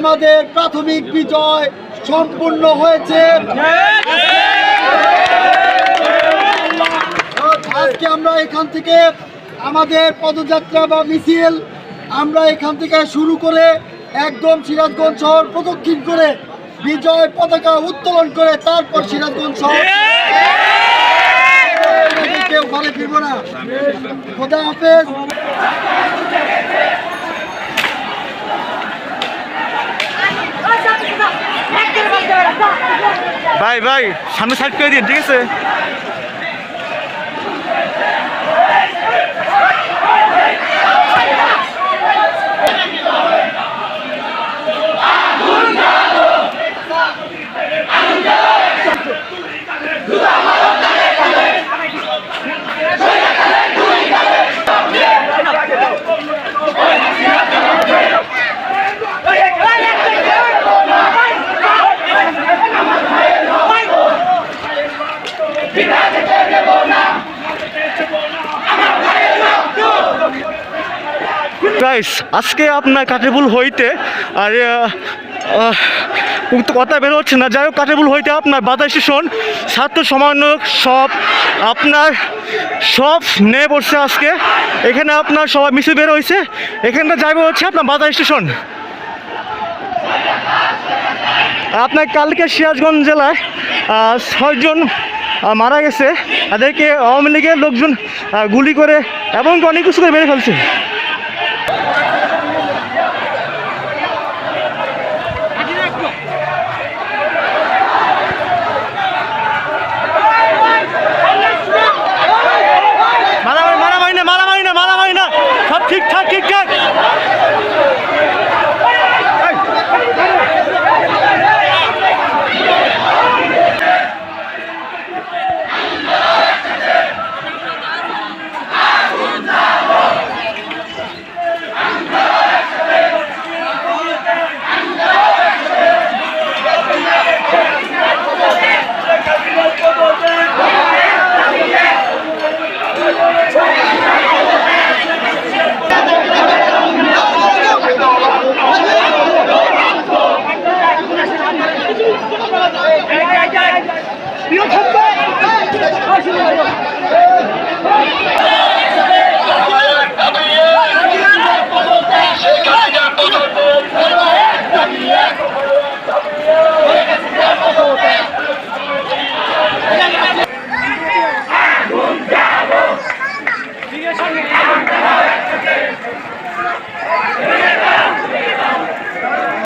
আমাদের প্রাথমিক বিজয় সম্পূর্ণ হয়েছে। আজকে আমরা এখান থেকে আমাদের পদযাত্রা বা মিছিল আমরা এখান থেকে শুরু করে একদম সিরাজগঞ্জ শহর প্রদক্ষিণ করে বিজয় পতাকা উত্তোলন করে তারপর সিরাজগঞ্জ শহর কেউ ঘরে ফিরবো না। খোদা হাফেজ। ভাই ভাই সামনে সাইড করে দিন, ঠিক আছে? গাইস, আজকে আপনার কাটেবুল হইতে আর কথা বের হচ্ছে না। যাই হোক, কাটেবুল হইতে আপনার বাধা স্টেশন ছাত্র সমন্বয়ক সব আপনার সব নিয়ে পড়ছে আজকে। এখানে আপনার সবাই মিছিল বের হয়েছে। এখানটা যাবে হচ্ছে আপনার বাধা স্টেশন। আপনার কালকে সিরাজগঞ্জ জেলায় 6 জন মারা গেছে। তাদেরকে আওয়ামী লীগের লোকজন গুলি করে এবং অনেক কিছু করে মেরে ফেলছে। মারামারি না, সব ঠিকঠাক।